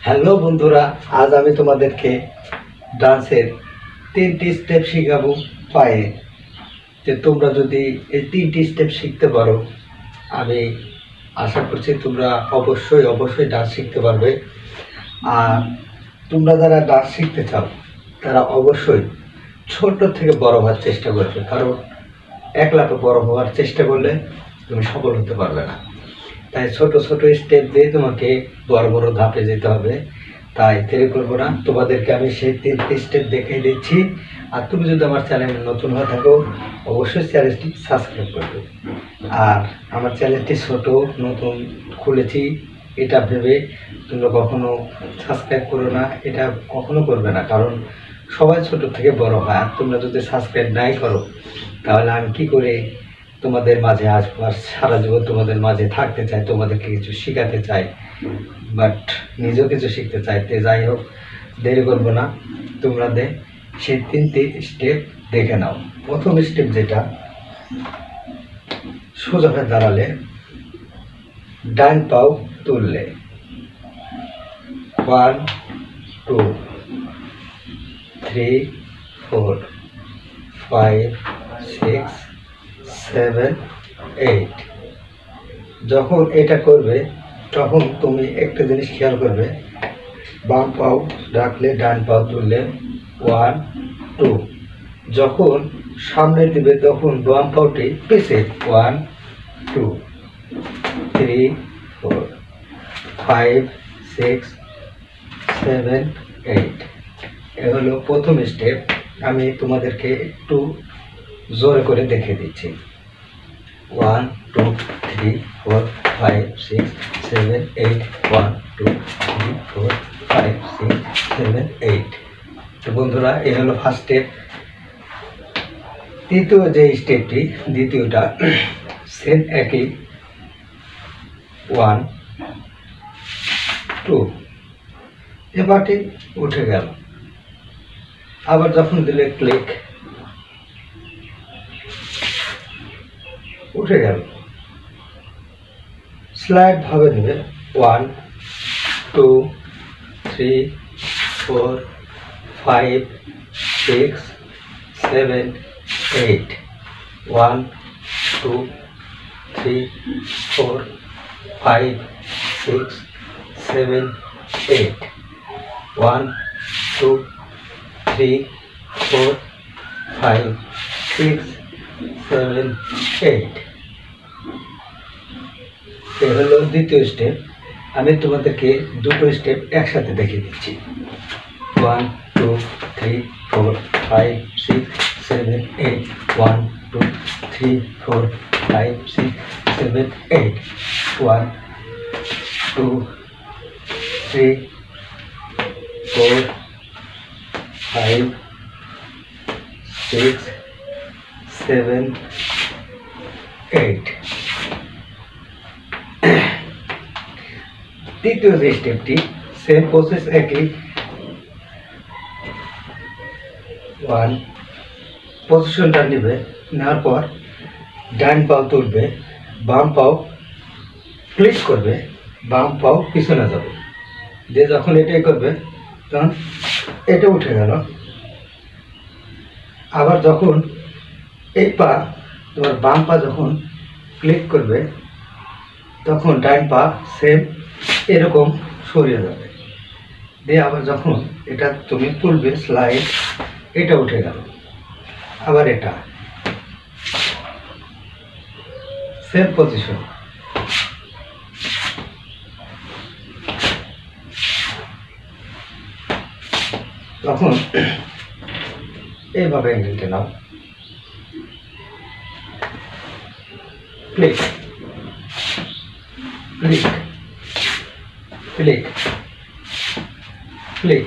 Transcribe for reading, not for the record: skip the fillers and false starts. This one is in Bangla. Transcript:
হ্যালো বন্ধুরা, আজ আমি তোমাদেরকে ডান্সের 3টি স্টেপ শেখাবো পায়ে। যে তোমরা যদি এই 3টি স্টেপ শিখতে পারো, আমি আশা করছি তোমরা অবশ্যই ডান্স শিখতে পারবে। আর তোমরা যারা ডান্স শিখতে চাও তারা অবশ্যই ছোট থেকে বড় হওয়ার চেষ্টা করবে, কারণ একলা তো বড় হওয়ার চেষ্টা করলে তুমি সফল হতে পারবে না। তাই ছোট ছোট স্টেপ দিয়ে তোমাকে বড় বড় ধাপে যেতে হবে। তাই দেরি করবো না, তোমাদেরকে আমি সেই 3টি স্টেপ দেখিয়ে দিচ্ছি। আর তুমি যদি আমার চ্যানেলে নতুন হয়ে থাকো অবশ্যই চ্যানেলটি সাবস্ক্রাইব করবে। আর আমার চ্যানেলটি ছোট নতুন খুলেছি, এটা ভেবে তোমরা কখনো সাবস্ক্রাইব করো না, এটা কখনো করবে না, কারণ সবাই ছোট থেকে বড় হয়। আর তোমরা যদি সাবস্ক্রাইব নাই করো তাহলে আমি কি করে তোমাদের মাঝে আসবো? আর সারা জীবন তোমাদের মাঝে থাকতে চাই, তোমাদেরকে কিছু শেখাতে চাই, বাট নিজেও কিছু শিখতে চাই। তো যাই হোক, দেরি করবো না, তোমরা সেই 3টি স্টেপ দেখে নাও। প্রথম স্টেপ যেটা, সোজা হয়ে দাঁড়ালে ডান পাও তুললে 1 2 3 4 5 6 7 8। যখন এটা করবে তখন তুমি একটা জিনিস খেয়াল করবে, বাম পাও রাখলে ডান পাও তুললে 1 2। যখন সামনে দিবে তখন বাম পাওটি পিছে 1 2 3 4 5 6 7 8। এ হলো প্রথম স্টেপ। আমি তোমাদেরকে একটু জোরে করে দেখিয়ে দিচ্ছি। 1 2 3 4 5 6 7 8 1 2 3 4 5 6 7 8। তো বন্ধুরা, এ হলো ফার্স্ট স্টেপ। দ্বিতীয় যে স্টেপটি, দ্বিতীয়টা সেম একই, 1 2। এবারটি উঠে গেল। আবার যখন দিলে ক্লিক, উঠে গেল। স্লাইড ভাবে নেবে 1 2 3 4 5 6 7 8 1 2 3 4 5 6 7 8 1 2 3 4 5 6 7 8। এ হলো দ্বিতীয় স্টেপ। আমি তোমাদেরকে দুটো স্টেপ একসাথে দেখিয়ে দিচ্ছি। 1 2 3 4 5 6 7 8 1 2 3 4 5 6 7 8 1 2 3 4 5 6 7 8। তৃতীয় যে স্টেপটি, সেম প্রসেস একই। 1 পজিশনটা নেবে, নেওয়ার পর ডান পাও তুলবে, বাম পাও ক্লিক করবে, বাম পাও পিছনে যাবে। দিয়ে যখন এটাই করবে তখন এটা উঠে গেল। আবার যখন এই পা, তোমার বাম পা যখন ক্লিক করবে তখন ডান পা সেম এরকম সরিয়ে যাবে। দিয়ে আবার যখন এটা তুমি তুলবে স্লাইড, এটা উঠে গেল। আবার এটা সেম পজিশন। তখন এইভাবে অ্যাঙ্গেলটা নাও, ক্লিক ক্লিক ক্লিক ক্লিক।